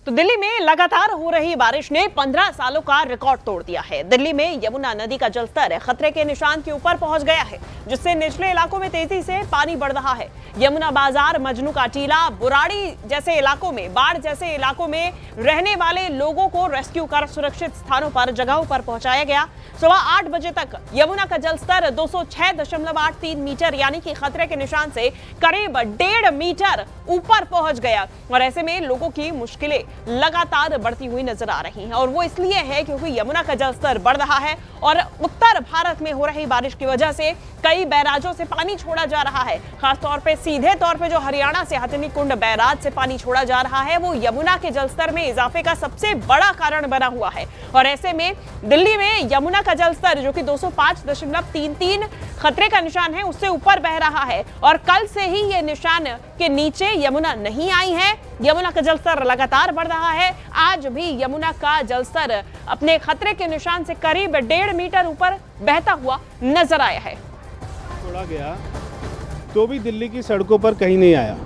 तो दिल्ली में लगातार हो रही बारिश ने 15 सालों का रिकॉर्ड तोड़ दिया है। दिल्ली में यमुना नदी का जलस्तर खतरे के निशान के ऊपर पहुंच गया है, जिससे निचले इलाकों में तेजी से पानी बढ़ रहा है। यमुना बाजार, मजनू का टीला, बुराड़ी जैसे इलाकों में, बाढ़ जैसे इलाकों में रहने वाले लोगों को रेस्क्यू कर सुरक्षित स्थानों पर, जगहों पर पहुंचाया गया। सुबह 8 बजे तक यमुना का जलस्तर 206.83 मीटर यानी कि खतरे के निशान से करीब 1.5 मीटर ऊपर पहुंच गया। और ऐसे में लोगों की मुश्किलें लगातार बढ़ती हुई नजर आ रही हैं, और वो इसलिए है क्योंकि यमुना का जलस्तर बढ़ रहा है और उत्तर भारत में हो रही बारिश की वजह से कई बैराजों से पानी छोड़ा जा रहा है। खासतौर पे सीधे तौर पे जो हरियाणा से हथिनी कुंड बैराज से पानी छोड़ा जा रहा है, वो यमुना के जलस्तर में इजाफे का सबसे बड़ा कारण बना हुआ है। और ऐसे में दिल्ली में यमुना का जलस्तर जो कि 205.33 खतरे का निशान है, उससे ऊपर बह रहा है। और कल से ही ये निशान के नीचे यमुना नहीं आई है। यमुना का जलस्तर लगातार बढ़ रहा है। आज भी यमुना का जलस्तर अपने खतरे के निशान से करीब 1.5 मीटर ऊपर बहता हुआ नजर आया है। छोड़ा गया तो भी दिल्ली की सड़कों पर कहीं नहीं आया,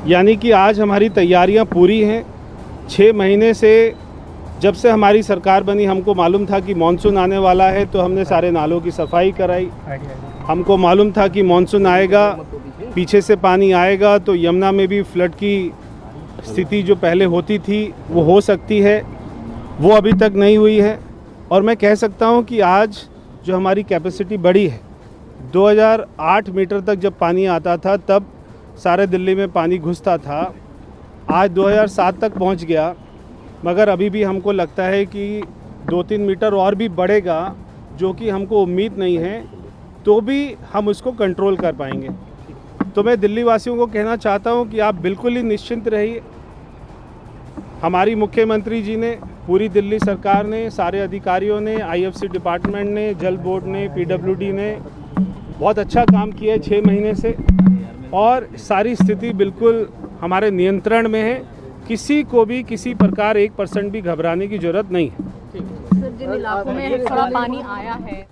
यानी कि आज हमारी तैयारियां पूरी हैं। 6 महीने से जब से हमारी सरकार बनी, हमको मालूम था कि मानसून आने वाला है, तो हमने सारे नालों की सफाई कराई। हमको मालूम था कि मानसून आएगा, पीछे से पानी आएगा तो यमुना में भी फ्लड की स्थिति जो पहले होती थी वो हो सकती है, वो अभी तक नहीं हुई है। और मैं कह सकता हूँ कि आज जो हमारी कैपेसिटी बढ़ी है, 2008 मीटर तक जब पानी आता था तब सारे दिल्ली में पानी घुसता था, आज 2007 तक पहुंच गया। मगर अभी भी हमको लगता है कि 2-3 मीटर और भी बढ़ेगा, जो कि हमको उम्मीद नहीं है, तो भी हम उसको कंट्रोल कर पाएंगे। तो मैं दिल्ली वासियों को कहना चाहता हूं कि आप बिल्कुल ही निश्चिंत रहिए। हमारी मुख्यमंत्री जी ने, पूरी दिल्ली सरकार ने, सारे अधिकारियों ने, आईएफसी डिपार्टमेंट ने, जल बोर्ड ने, पीडब्ल्यूडी ने बहुत अच्छा काम किया है 6 महीने से, और सारी स्थिति बिल्कुल हमारे नियंत्रण में है। किसी को भी किसी प्रकार 1% भी घबराने की जरूरत नहीं है। सर, जिन इलाकों में थोड़ा पानी आया है,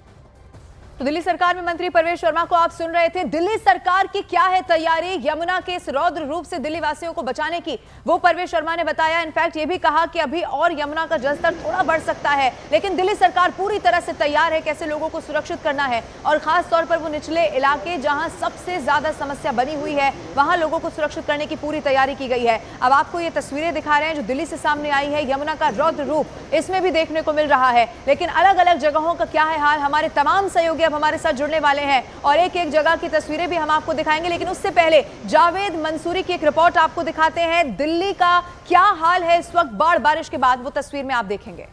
तो दिल्ली सरकार में मंत्री परवेश वर्मा को आप सुन रहे थे। दिल्ली सरकार की क्या है तैयारी यमुना के इस रौद्र रूप से दिल्ली वासियों को बचाने की, वो परवेश वर्मा ने बताया। इनफैक्ट ये भी कहा कि अभी और यमुना का जलस्तर थोड़ा बढ़ सकता है, लेकिन दिल्ली सरकार पूरी तरह से तैयार है कैसे लोगों को सुरक्षित करना है। और खास तौर पर वो निचले इलाके जहां सबसे ज्यादा समस्या बनी हुई है, वहां लोगों को सुरक्षित करने की पूरी तैयारी की गई है। अब आपको ये तस्वीरें दिखा रहे हैं जो दिल्ली से सामने आई है। यमुना का रौद्र रूप इसमें भी देखने को मिल रहा है, लेकिन अलग अलग जगहों का क्या है हाल, हमारे तमाम सहयोगी अब हमारे साथ जुड़ने वाले हैं और एक एक जगह की तस्वीरें भी हम आपको दिखाएंगे। लेकिन उससे पहले जावेद मंसूरी की एक रिपोर्ट आपको दिखाते हैं। दिल्ली का क्या हाल है इस वक्त बाढ़ बारिश के बाद, वो तस्वीर में आप देखेंगे।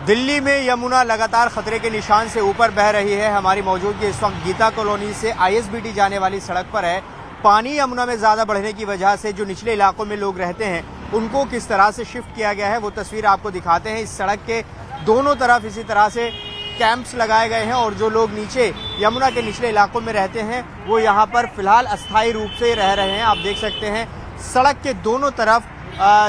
दिल्ली में यमुना लगातार खतरे के निशान से ऊपर बह रही है। हमारी मौजूदगी इस वक्त गीता कॉलोनी से आईएसबीटी जाने वाली सड़क पर है। पानी यमुना में ज्यादा बढ़ने की वजह से जो निचले इलाकों में लोग रहते हैं उनको किस तरह से शिफ्ट किया गया है, वो तस्वीर आपको दिखाते हैं। इस सड़क के दोनों तरफ इसी तरह से कैंप्स लगाए गए हैं और जो लोग नीचे यमुना के निचले इलाकों में रहते हैं वो यहाँ पर फिलहाल अस्थायी रूप से रह रहे हैं। आप देख सकते हैं सड़क के दोनों तरफ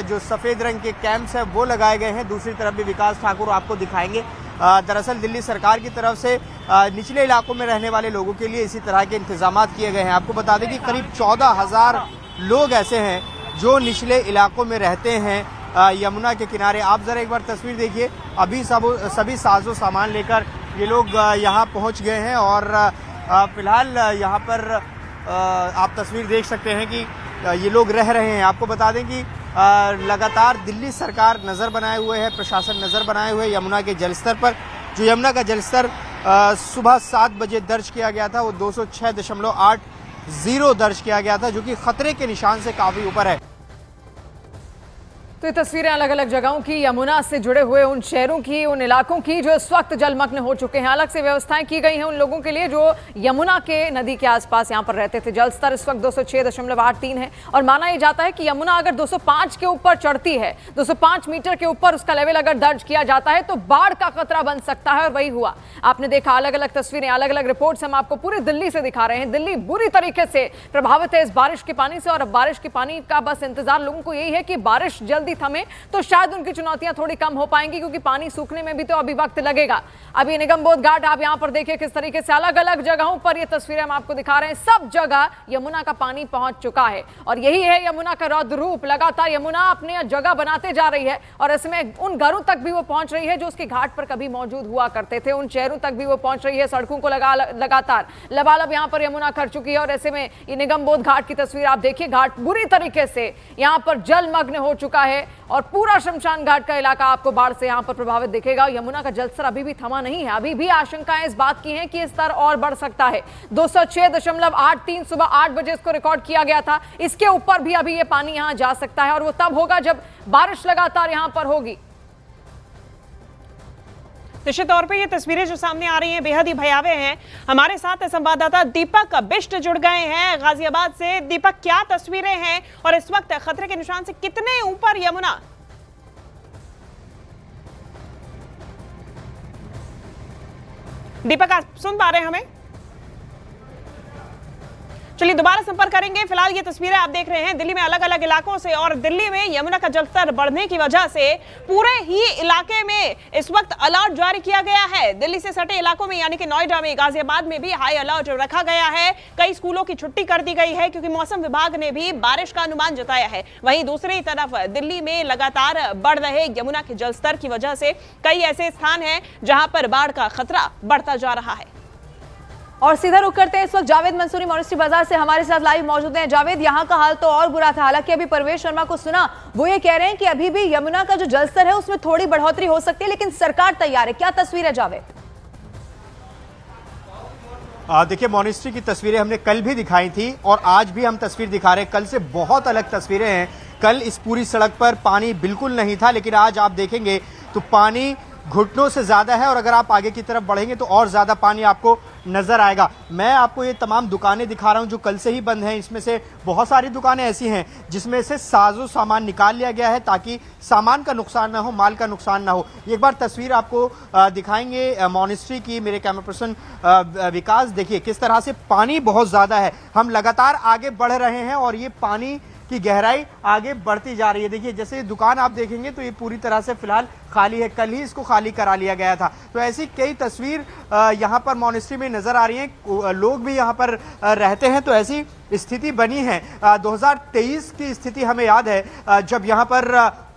जो सफेद रंग के कैंप्स हैं वो लगाए गए हैं। दूसरी तरफ भी विकास ठाकुर आपको दिखाएंगे। दरअसल दिल्ली सरकार की तरफ से निचले इलाकों में रहने वाले लोगों के लिए इसी तरह के इंतजाम किए गए हैं। आपको बता दें कि करीब 14,000 लोग ऐसे हैं जो निचले इलाकों में रहते हैं यमुना के किनारे। आप जरा एक बार तस्वीर देखिए, अभी सभी साजो सामान लेकर ये लोग यहाँ पहुँच गए हैं और फिलहाल यहाँ पर आप तस्वीर देख सकते हैं कि ये लोग रह रहे हैं। आपको बता दें कि लगातार दिल्ली सरकार नज़र बनाए हुए है, प्रशासन नज़र बनाए हुए यमुना के जलस्तर पर। जो यमुना का जलस्तर सुबह 7 बजे दर्ज किया गया था वो 206.80 दर्ज किया गया था, जो कि खतरे के निशान से काफ़ी ऊपर है। तो ये तस्वीरें अलग अलग जगहों की, यमुना से जुड़े हुए उन शहरों की, उन इलाकों की जो इस वक्त जलमग्न हो चुके हैं। अलग से व्यवस्थाएं की गई हैं उन लोगों के लिए जो यमुना के नदी के आसपास यहाँ पर रहते थे। जलस्तर इस वक्त 206.83 है और माना यह जाता है कि यमुना अगर 205 के ऊपर चढ़ती है, 205 मीटर के ऊपर उसका लेवल अगर दर्ज किया जाता है तो बाढ़ का खतरा बन सकता है। और वही हुआ, आपने देखा अलग अलग तस्वीरें, अलग अलग रिपोर्ट्स हम आपको पूरी दिल्ली से दिखा रहे हैं। दिल्ली बुरी तरीके से प्रभावित है इस बारिश के पानी से और अब बारिश के पानी का बस इंतजार लोगों को यही है कि बारिश जल्दी जल्दी थमे तो शायद उनकी चुनौतियां थोड़ी कम हो पाएंगी, क्योंकि पानी सूखने में भी तो अभी वक्त लगेगा। अभी निगम बोध घाट आप यहां पर देखिए किस तरीके से अलग अलग जगहों पर ये तस्वीरें हम आपको दिखा रहे हैं। सब जगह यमुना का पानी पहुंच चुका है और यही है यमुना का रौद्र रूप। लगातार यमुना अपनी जगह बनाते जा रही है और इसमें उन घरों तक भी वो पहुंच रही है जो उसके घाट पर कभी मौजूद हुआ करते थे, उन शहरों तक भी वो पहुंच रही है। सड़कों को लगातार लबालब यहां पर यमुना कर चुकी है और ऐसे में ये निगम बोध घाट की तस्वीर आप देखिए। घाट बुरी तरीके से यहां पर जलमग्न हो चुका है और पूरा शमशान घाट का इलाका आपको बाढ़ से यहां पर प्रभावित दिखेगा। यमुना का जलस्तर अभी भी थमा नहीं है, अभी भी आशंकाएं इस बात की हैं कि स्तर और बढ़ सकता है। 206.83 सुबह 8 बजे इसको रिकॉर्ड किया गया था। इसके ऊपर भी अभी ये पानी यहां जा सकता है और वो तब होगा जब बारिश लगातार यहां पर होगी। निश्चित तौर पे ये तस्वीरें जो सामने आ रही हैं बेहद ही भयावह हैं। हमारे साथ संवाददाता दीपक बिष्ट जुड़ गए हैं गाजियाबाद से। दीपक, क्या तस्वीरें हैं और इस वक्त खतरे के निशान से कितने ऊपर यमुना? दीपक, आप सुन पा रहे हैं हमें? चलिए दोबारा संपर्क करेंगे। फिलहाल ये तस्वीरें आप देख रहे हैं दिल्ली में अलग अलग इलाकों से और दिल्ली में यमुना का जलस्तर बढ़ने की वजह से पूरे ही इलाके में इस वक्त अलर्ट जारी किया गया है। दिल्ली से सटे इलाकों में यानी कि नोएडा में, गाजियाबाद में भी हाई अलर्ट रखा गया है। कई स्कूलों की छुट्टी कर दी गई है क्योंकि मौसम विभाग ने भी बारिश का अनुमान जताया है। वहीं दूसरी तरफ दिल्ली में लगातार बढ़ रहे यमुना के जलस्तर की वजह से कई ऐसे स्थान हैं जहां पर बाढ़ का खतरा बढ़ता जा रहा है। और सीधा रुक करते हैं, इस वक्त जावेद मंसूरी मोनेस्ट्री बाजार से हमारे साथ लाइव मौजूद हैं। जावेद, यहाँ का हाल तो और बुरा था। हालांकि अभी परवेश शर्मा को सुना, वो ये कह रहे हैं कि अभी भी यमुना का जो जलस्तर है उसमें थोड़ी बढ़ोतरी हो सकती है, लेकिन सरकार तैयार है। क्या तस्वीर है जावेद? देखिए, मोनेस्ट्री की तस्वीरें हमने कल भी दिखाई थी और आज भी हम तस्वीर दिखा रहे हैं। कल से बहुत अलग तस्वीरें हैं। कल इस पूरी सड़क पर पानी बिल्कुल नहीं था, लेकिन आज आप देखेंगे तो पानी घुटनों से ज्यादा है और अगर आप आगे की तरफ बढ़ेंगे तो और ज्यादा पानी आपको नजर आएगा। मैं आपको ये तमाम दुकानें दिखा रहा हूं जो कल से ही बंद हैं। इसमें से बहुत सारी दुकानें ऐसी हैं जिसमें से साजो सामान निकाल लिया गया है ताकि सामान का नुकसान ना हो, माल का नुकसान ना हो। एक बार तस्वीर आपको दिखाएंगे मोनेस्ट्री की, मेरे कैमरा पर्सन विकास। देखिए किस तरह से पानी बहुत ज्यादा है। हम लगातार आगे बढ़ रहे हैं और ये पानी की गहराई आगे बढ़ती जा रही है। देखिए जैसे दुकान आप देखेंगे तो ये पूरी तरह से फिलहाल खाली है, कल ही इसको खाली करा लिया गया था। तो ऐसी कई तस्वीर यहाँ पर मोनेस्ट्री में नजर आ रही हैं। लोग भी यहाँ पर रहते हैं तो ऐसी स्थिति बनी है। 2023 की स्थिति हमें याद है जब यहाँ पर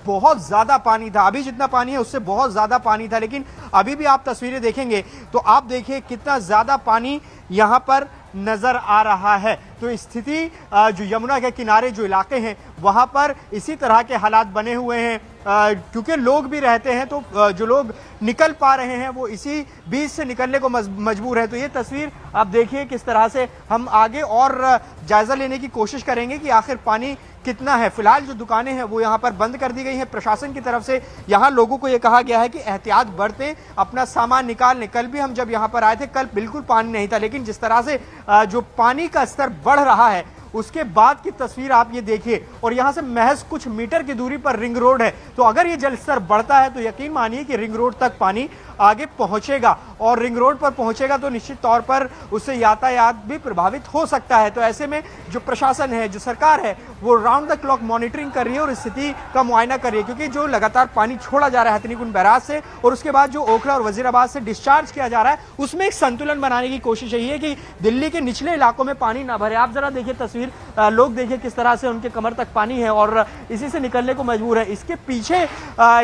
बहुत ज्यादा पानी था। अभी जितना पानी है उससे बहुत ज्यादा पानी था, लेकिन अभी भी आप तस्वीरें देखेंगे तो आप देखिए कितना ज्यादा पानी यहाँ पर नजर आ रहा है। तो स्थिति जो यमुना के किनारे जो इलाके हैं वहां पर इसी तरह के हालात बने हुए हैं। क्योंकि लोग भी रहते हैं तो जो लोग निकल पा रहे हैं वो इसी बीच से निकलने को मजबूर है। तो ये तस्वीर आप देखिए किस तरह से हम आगे और जायजा लेने की कोशिश करेंगे कि आखिर पानी कितना है। फिलहाल जो दुकानें हैं वो यहाँ पर बंद कर दी गई हैं। प्रशासन की तरफ से यहाँ लोगों को ये कहा गया है कि एहतियात बरतें, अपना सामान निकाल लें। कल भी हम जब यहाँ पर आए थे, कल बिल्कुल पानी नहीं था, लेकिन जिस तरह से जो पानी का स्तर बढ़ रहा है उसके बाद की तस्वीर आप ये देखिए। और यहाँ से महज कुछ मीटर की दूरी पर रिंग रोड है, तो अगर ये जल स्तर बढ़ता है तो यकीन मानिए कि रिंग रोड तक पानी आगे पहुंचेगा और रिंग रोड पर पहुंचेगा तो निश्चित तौर पर उससे यातायात भी प्रभावित हो सकता है। तो ऐसे में जो प्रशासन है, जो सरकार है, वो राउंड द क्लॉक मॉनिटरिंग कर रही है और स्थिति का मुआयना कर रही है। क्योंकि जो लगातार पानी छोड़ा जा रहा है हथनीकुंड बैराज से और उसके बाद जो ओखला और वजीराबाद से डिस्चार्ज किया जा रहा है, उसमें एक संतुलन बनाने की कोशिश यही है कि दिल्ली के निचले इलाकों में पानी ना भरे। आप जरा देखिए तस्वीर, लोग देखिए किस तरह से उनके कमर तक पानी है और इसी से निकलने को मजबूर है। इसके पीछे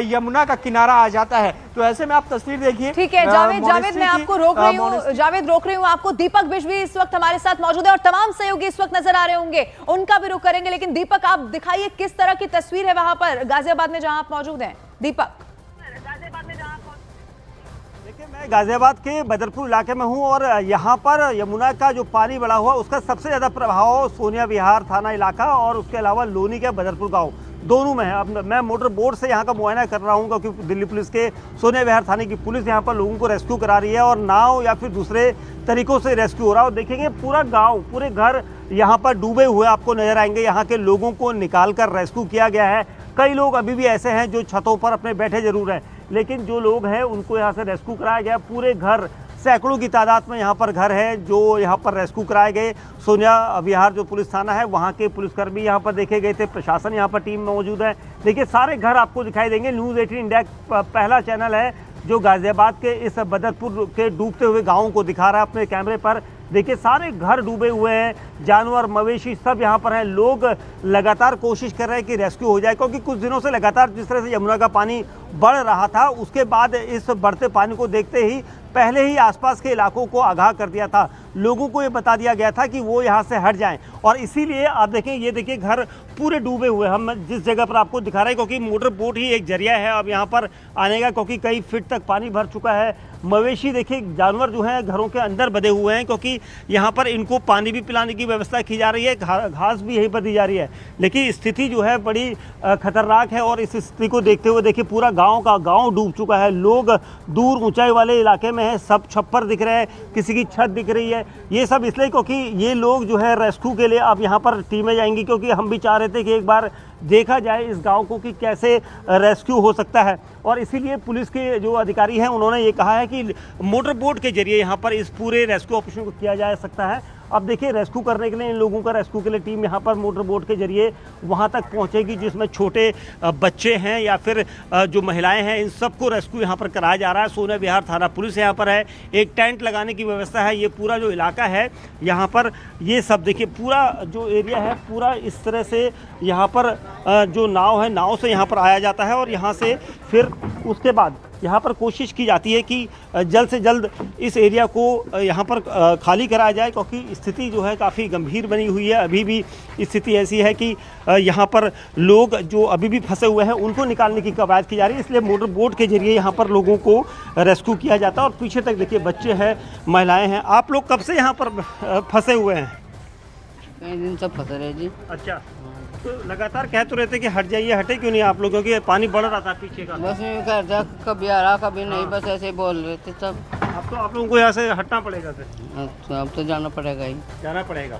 यमुना का किनारा आ जाता है। तो ऐसे में आप तस्वीर देखिए। ठीक है जावेद मैं आपको रोक रही हूँ। जावेद रोक रही हूँ आपको। दीपक बिष्ट भी इस वक्त हमारे साथ मौजूद है और तमाम सहयोगी इस वक्त नजर आ रहे होंगे, उनका भी रुख करेंगे। लेकिन दीपक आप दिखाइए किस तरह की तस्वीर है वहां पर गाजियाबाद में जहां आप मौजूद हैं। दीपक, देखिए मैं गाजियाबाद के बदरपुर इलाके में हूं और यहाँ पर यमुना का जो पानी बढ़ा हुआ उसका सबसे ज़्यादा प्रभाव सोनिया विहार थाना इलाका और उसके अलावा लोनी के बदरपुर गांव दोनों में है। अब मैं मोटर बोट से यहाँ का मुआयना कर रहा हूँ क्योंकि दिल्ली पुलिस के सोनिया विहार थाने की पुलिस यहाँ पर लोगों को रेस्क्यू करा रही है और नाव या फिर दूसरे तरीकों से रेस्क्यू हो रहा है। और देखेंगे पूरा गाँव, पूरे घर यहाँ पर डूबे हुए आपको नजर आएंगे। यहाँ के लोगों को निकाल कर रेस्क्यू किया गया है। कई लोग अभी भी ऐसे हैं जो छतों पर अपने बैठे जरूर हैं, लेकिन जो लोग हैं उनको यहाँ से रेस्क्यू कराया गया। पूरे घर सैकड़ों की तादाद में यहाँ पर घर है जो यहाँ पर रेस्क्यू कराए गए। सोनिया विहार जो पुलिस थाना है वहाँ के पुलिसकर्मी यहाँ पर देखे गए थे, प्रशासन यहाँ पर टीम में मौजूद है। देखिए सारे घर आपको दिखाई देंगे। न्यूज़ 18 इंडिया पहला चैनल है जो गाजियाबाद के इस बदरपुर के डूबते हुए गाँव को दिखा रहा है अपने कैमरे पर। देखिए सारे घर डूबे हुए हैं, जानवर मवेशी सब यहाँ पर हैं। लोग लगातार कोशिश कर रहे हैं कि रेस्क्यू हो जाए, क्योंकि कुछ दिनों से लगातार जिस तरह से यमुना का पानी बढ़ रहा था, उसके बाद इस बढ़ते पानी को देखते ही पहले ही आसपास के इलाकों को आगाह कर दिया था। लोगों को ये बता दिया गया था कि वो यहाँ से हट जाएं, और इसीलिए आप देखें, ये देखिए घर पूरे डूबे हुए। हम जिस जगह पर आपको दिखा रहे हैं, क्योंकि मोटर बोट ही एक जरिया है अब यहाँ पर आने का, क्योंकि कई फीट तक पानी भर चुका है। मवेशी देखिए, जानवर जो हैं घरों के अंदर बंधे हुए हैं, क्योंकि यहाँ पर इनको पानी भी पिलाने की व्यवस्था की जा रही है, घास भी यहीं पर दी जा रही है। लेकिन स्थिति जो है बड़ी खतरनाक है, और इस स्थिति को देखते हुए देखिए पूरा गांव डूब चुका है। लोग दूर ऊंचाई वाले इलाके में हैं, सब छप्पर दिख रहे हैं, किसी की छत दिख रही है। ये सब इसलिए क्योंकि ये लोग जो है रेस्क्यू के लिए अब यहाँ पर टीमें जाएंगी, क्योंकि हम भी चाह रहे थे कि एक बार देखा जाए इस गांव को कि कैसे रेस्क्यू हो सकता है। और इसीलिए पुलिस के जो अधिकारी हैं उन्होंने ये कहा है कि मोटर बोट के जरिए यहाँ पर इस पूरे रेस्क्यू ऑपरेशन को किया जा सकता है। अब देखिए रेस्क्यू करने के लिए, इन लोगों का रेस्क्यू के लिए टीम यहाँ पर मोटर बोट के जरिए वहाँ तक पहुँचेगी, जिसमें छोटे बच्चे हैं या फिर जो महिलाएं हैं, इन सबको रेस्क्यू यहाँ पर कराया जा रहा है। सोनिया विहार थाना पुलिस यहाँ पर है, एक टेंट लगाने की व्यवस्था है। ये पूरा जो इलाका है यहाँ पर, ये सब देखिए पूरा जो एरिया है पूरा इस तरह से यहाँ पर जो नाव है, नाव से यहाँ पर आया जाता है, और यहाँ से फिर उसके बाद यहाँ पर कोशिश की जाती है कि जल्द से जल्द इस एरिया को यहाँ पर खाली कराया जाए, क्योंकि स्थिति जो है काफ़ी गंभीर बनी हुई है। अभी भी स्थिति ऐसी है कि यहाँ पर लोग जो अभी भी फंसे हुए हैं उनको निकालने की कवायद की जा रही है, इसलिए मोटर बोट के जरिए यहाँ पर लोगों को रेस्क्यू किया जाता है। और पीछे तक देखिए बच्चे हैं, महिलाएँ हैं। आप लोग कब से यहाँ पर फंसे हुए हैं? कई दिन से फंसे रहे जी। अच्छा, तो लगातार कह तो रहते कि हट जाइए, हटे क्यों नहीं आप लोग? क्योंकि पानी बढ़ रहा था पीछे का। बस यूँ कर जा, कभी आ रहा कभी नहीं, बस ऐसे ही बोल रहे थे सब। अब तो आप लोगों को यहाँ से हटना पड़ेगा फिर? अब तो जाना पड़ेगा ही। जाना पड़ेगा।